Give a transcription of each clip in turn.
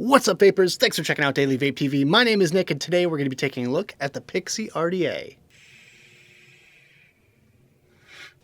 What's up, vapors? Thanks for checking out Daily Vape TV. My name is Nick, and today we're going to be taking a look at the Pixie RDA.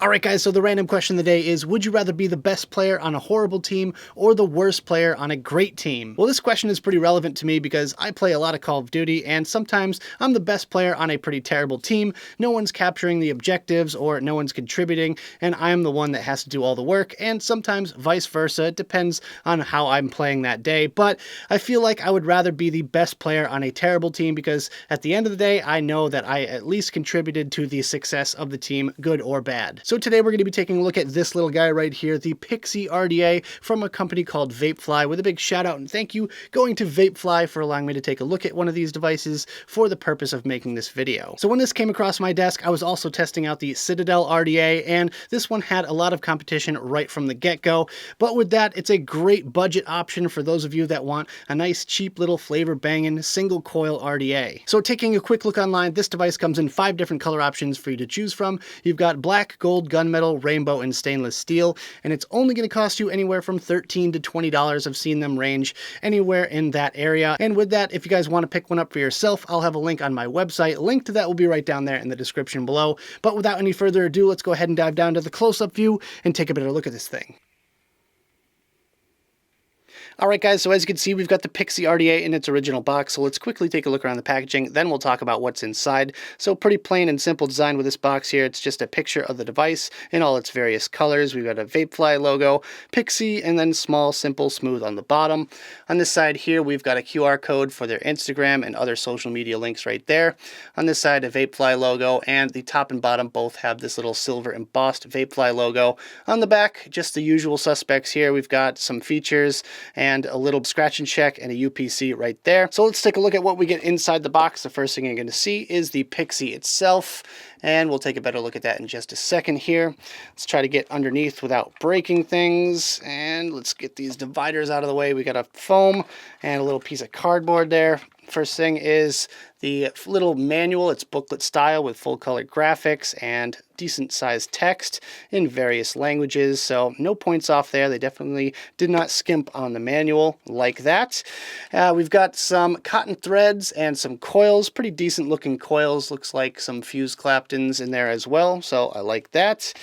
Alright guys, so the random question of the day is, would you rather be the best player on a horrible team or the worst player on a great team? Well, this question is pretty relevant to me because I play a lot of Call of Duty, and sometimes I'm the best player on a pretty terrible team. No one's capturing the objectives or no one's contributing, and I'm the one that has to do all the work, and sometimes vice versa. It depends on how I'm playing that day, but I feel like I would rather be the best player on a terrible team because at the end of the day, I know that I at least contributed to the success of the team, good or bad. So today we're going to be taking a look at this little guy right here, the Pixie RDA from a company called Vapefly, with a big shout out and thank you going to Vapefly for allowing me to take a look at one of these devices for the purpose of making this video. So when this came across my desk, I was also testing out the CITADEL RDA, and this one had a lot of competition right from the get-go, but with that, it's a great budget option for those of you that want a nice cheap little flavor banging single coil RDA. So taking a quick look online, this device comes in 5 different color options for you to choose from. You've got black, gold, gunmetal, rainbow, and stainless steel, and it's only going to cost you anywhere from $13 to $20. I've seen them range anywhere in that area. And with that, if you guys want to pick one up for yourself, I'll have a link on my website. Link to that will be right down there in the description below. But without any further ado, let's go ahead and dive down to the close-up view and take a better look at this thing. Alright guys, so as you can see, we've got the Pixie RDA in its original box, so let's quickly take a look around the packaging, then we'll talk about what's inside. So pretty plain and simple design with this box here. It's just a picture of the device in all its various colors. We've got a Vapefly logo, Pixie, and then small, simple, smooth on the bottom. On this side here, we've got a QR code for their Instagram and other social media links right there. On this side, a Vapefly logo, and the top and bottom both have this little silver embossed Vapefly logo. On the back, just the usual suspects here. We've got some features and a little scratch and check and a UPC right there. So let's take a look at what we get inside the box. The first thing you're going to see is the Pixie itself, and we'll take a better look at that in just a second here. Let's try to get underneath without breaking things, and let's get these dividers out of the way. We got a foam and a little piece of cardboard there. First thing is the little manual. It's booklet style with full color graphics and decent sized text in various languages, so no points off there. They definitely did not skimp on the manual like that. We've got some cotton threads and some coils, pretty decent looking coils. Looks like some fuse Claptons in there as well, so I like that.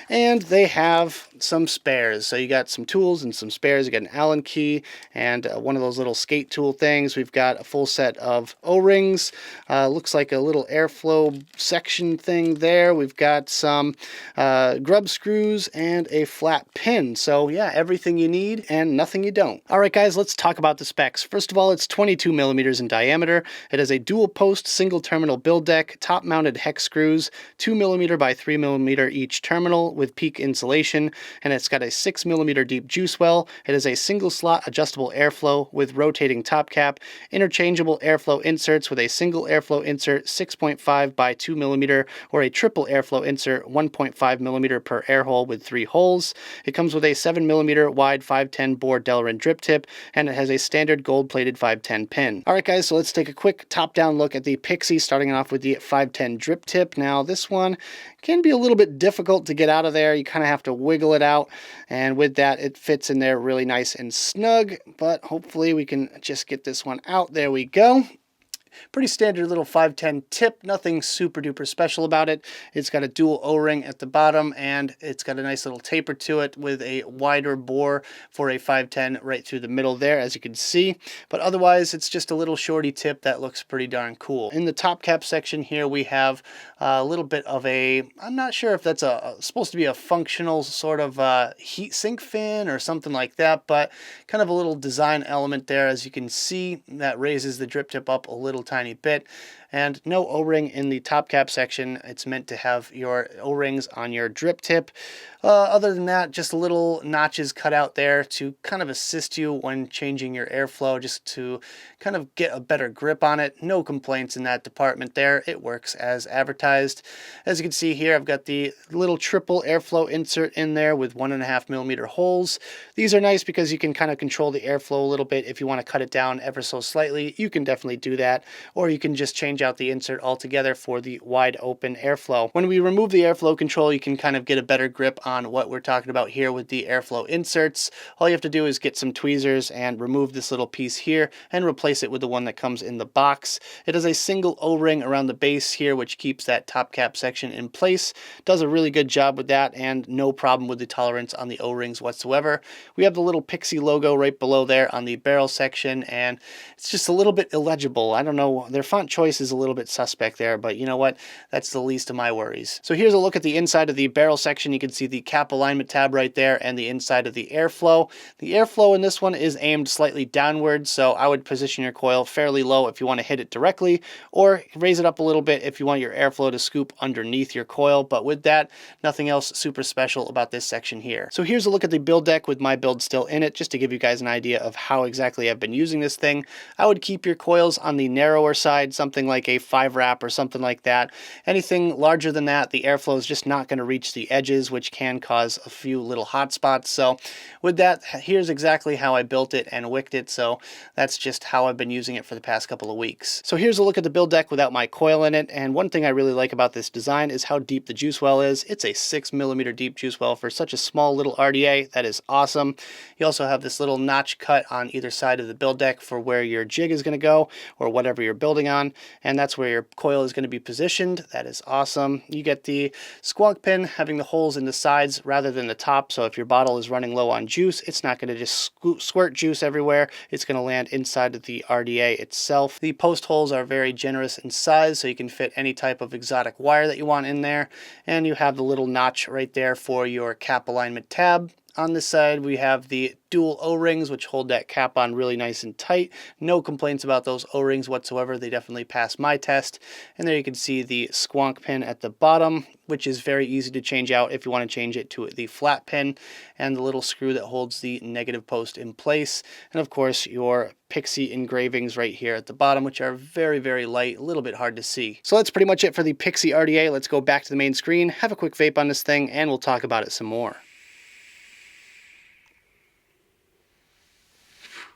And they have some spares, so you got some tools and some spares. You got an Allen key and one of those little skate tool things. We've got a full set of O-rings. Looks like a little airflow section thing there. We've got some grub screws and a flat pin. So yeah, everything you need and nothing you don't. All right guys, let's talk about the specs. First of all, it's 22 millimeters in diameter. It has a dual post single terminal build deck, top mounted hex screws, 2 millimeter by 3 millimeter each terminal with peak insulation, and it's got a 6 millimeter deep juice well. It is a single slot adjustable airflow with rotating top cap, interchangeable airflow inserts with a single airflow insert 6.5 by 2 millimeter or a triple airflow insert 1.5 millimeter per air hole with 3 holes. It comes with a 7 millimeter wide 510 bore Delrin drip tip, and it has a standard gold plated 510 pin. Alright guys, so let's take a quick top down look at the Pixie, starting off with the 510 drip tip. Now this one can be a little bit difficult to get out of there. You kind of have to wiggle it out, and with that it fits in there really nice and snug, but hopefully we can just get this one out. There we go. Pretty standard little 510 tip, nothing super duper special about it. It's got a dual O-ring at the bottom, and it's got a nice little taper to it with a wider bore for a 510 right through the middle there, as you can see. But otherwise, it's just a little shorty tip that looks pretty darn cool. In the top cap section here, we have a little bit of a, I'm not sure if that's supposed to be a functional sort of heat sink fin or something like that, but kind of a little design element there, as you can see, that raises the drip tip up a little tiny bit. And no O-ring in the top cap section. It's meant to have your O-rings on your drip tip. Other than that, just little notches cut out there to kind of assist you when changing your airflow, just to kind of get a better grip on it. No complaints in that department there. It works as advertised. As you can see here, I've got the little triple airflow insert in there with 1.5 millimeter holes. These are nice because you can kind of control the airflow a little bit. If you want to cut it down ever so slightly, you can definitely do that. Or you can just change change out the insert altogether for the wide open airflow. When we remove the airflow control, you can kind of get a better grip on what we're talking about here with the airflow inserts. All you have to do is get some tweezers and remove this little piece here and replace it with the one that comes in the box. It has a single O-ring around the base here, which keeps that top cap section in place. Does a really good job with that, and no problem with the tolerance on the O-rings whatsoever. We have the little Pixie logo right below there on the barrel section, and it's just a little bit illegible. I don't know, their font choice is a little bit suspect there, but you know what? That's the least of my worries. So here's a look at the inside of the barrel section. You can see the cap alignment tab right there and the inside of the airflow. The airflow in this one is aimed slightly downward, so I would position your coil fairly low if you want to hit it directly, or raise it up a little bit if you want your airflow to scoop underneath your coil. But with that, nothing else super special about this section here. So here's a look at the build deck with my build still in it, just to give you guys an idea of how exactly I've been using this thing. I would keep your coils on the narrower side, something like a 5-wrap or something like that. Anything larger than that, the airflow is just not going to reach the edges, which can cause a few little hot spots. So with that, here's exactly how I built it and wicked it. So that's just how I've been using it for the past couple of weeks. So here's a look at the build deck without my coil in it. And one thing I really like about this design is how deep the juice well is. It's a 6mm deep juice well for such a small little RDA. That is awesome. You also have this little notch cut on either side of the build deck for where your jig is going to go or whatever you're building on, and that's where your coil is going to be positioned. That is awesome. You get the squonk pin having the holes in the sides rather than the top, so if your bottle is running low on juice, it's not going to just squirt juice everywhere. It's going to land inside of the RDA itself. The post holes are very generous in size, so you can fit any type of exotic wire that you want in there, and you have the little notch right there for your cap alignment tab. On this side, we have the dual O-rings, which hold that cap on really nice and tight. No complaints about those O-rings whatsoever. They definitely passed my test. And there you can see the squonk pin at the bottom, which is very easy to change out if you want to change it to the flat pin, and the little screw that holds the negative post in place. And of course, your Pixie engravings right here at the bottom, which are very, very light, a little bit hard to see. So that's pretty much it for the Pixie RDA. Let's go back to the main screen, have a quick vape on this thing, and we'll talk about it some more.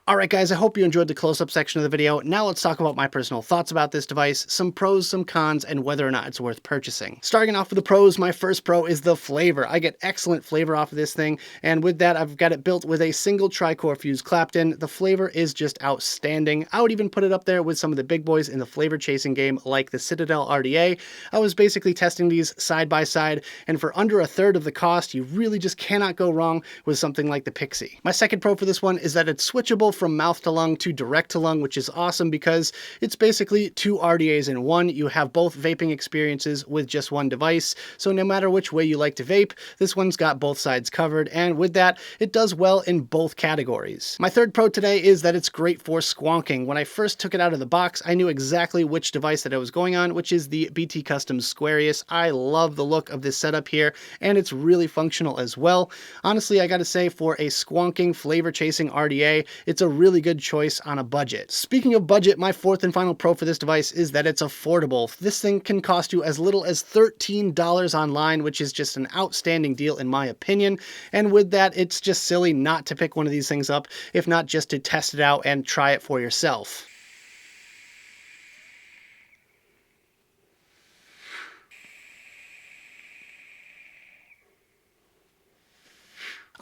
Alright guys, I hope you enjoyed the close-up section of the video. Now let's talk about my personal thoughts about this device, some pros, some cons, and whether or not it's worth purchasing. Starting off with the pros, my first pro is the flavor. I get excellent flavor off of this thing, and with that, I've got it built with a single tri-core fuse Clapton. The flavor is just outstanding. I would even put it up there with some of the big boys in the flavor chasing game, like the CITADEL RDA. I was basically testing these side by side, and for under a third of the cost, you really just cannot go wrong with something like the Pixie. My second pro for this one is that it's switchable from mouth to lung to direct to lung, which is awesome because it's basically two RDAs in one. You have both vaping experiences with just one device, so no matter which way you like to vape, this one's got both sides covered, and with that, it does well in both categories. My third pro today is that it's great for squonking. When I first took it out of the box, I knew exactly which device that I was going on, which is the BT Custom Squarius. I love the look of this setup here, and it's really functional as well. Honestly, I gotta say, for a squonking, flavor-chasing RDA, it's a really good choice on a budget. Speaking of budget, my fourth and final pro for this device is that it's affordable. This thing can cost you as little as $13 online, which is just an outstanding deal in my opinion. And with that, it's just silly not to pick one of these things up, if not just to test it out and try it for yourself.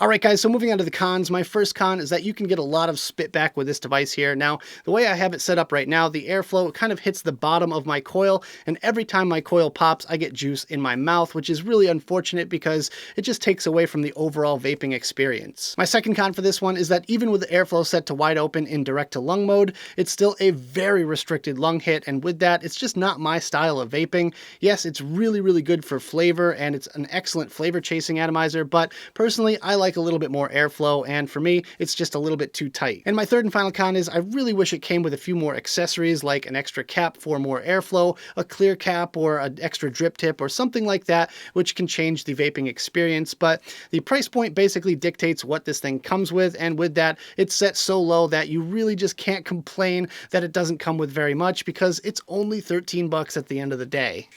Alright guys, so moving on to the cons, my first con is that you can get a lot of spit back with this device here. Now, the way I have it set up right now, the airflow kind of hits the bottom of my coil, and every time my coil pops, I get juice in my mouth, which is really unfortunate because it just takes away from the overall vaping experience. My second con for this one is that even with the airflow set to wide open in direct to lung mode, it's still a very restricted lung hit, and with that, it's just not my style of vaping. Yes, it's really, really good for flavor, and it's an excellent flavor chasing atomizer, but personally, I like a little bit more airflow, and for me, it's just a little bit too tight. And my third and final con is I really wish it came with a few more accessories, like an extra cap for more airflow, a clear cap, or an extra drip tip, or something like that, which can change the vaping experience. But the price point basically dictates what this thing comes with, and with that, it's set so low that you really just can't complain that it doesn't come with very much, because it's only 13 bucks at the end of the day.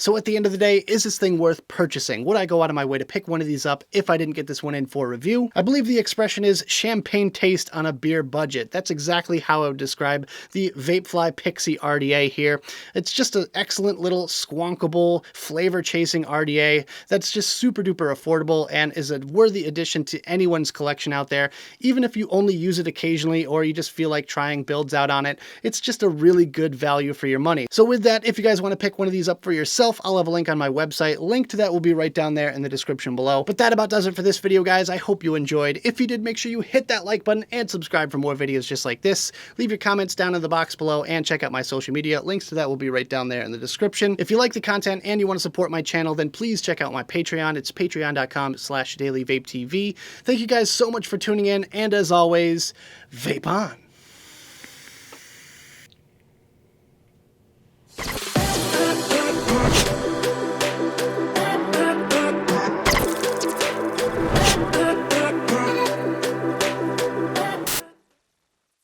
So at the end of the day, is this thing worth purchasing? Would I go out of my way to pick one of these up if I didn't get this one in for review? I believe the expression is champagne taste on a beer budget. That's exactly how I would describe the Vapefly Pixie RDA here. It's just an excellent little squonkable, flavor-chasing RDA that's just super duper affordable and is a worthy addition to anyone's collection out there. Even if you only use it occasionally or you just feel like trying builds out on it, it's just a really good value for your money. So with that, if you guys want to pick one of these up for yourself, I'll have a link on my website. Link to that will be right down there in the description below. But that about does it for this video, guys. I hope you enjoyed. If you did, make sure you hit that like button and subscribe for more videos just like this. Leave your comments down in the box below and check out my social media. Links to that will be right down there in the description. If you like the content and you want to support my channel, then please check out my Patreon. It's patreon.com/dailyvapetv. Thank you guys so much for tuning in, and as always, vape on.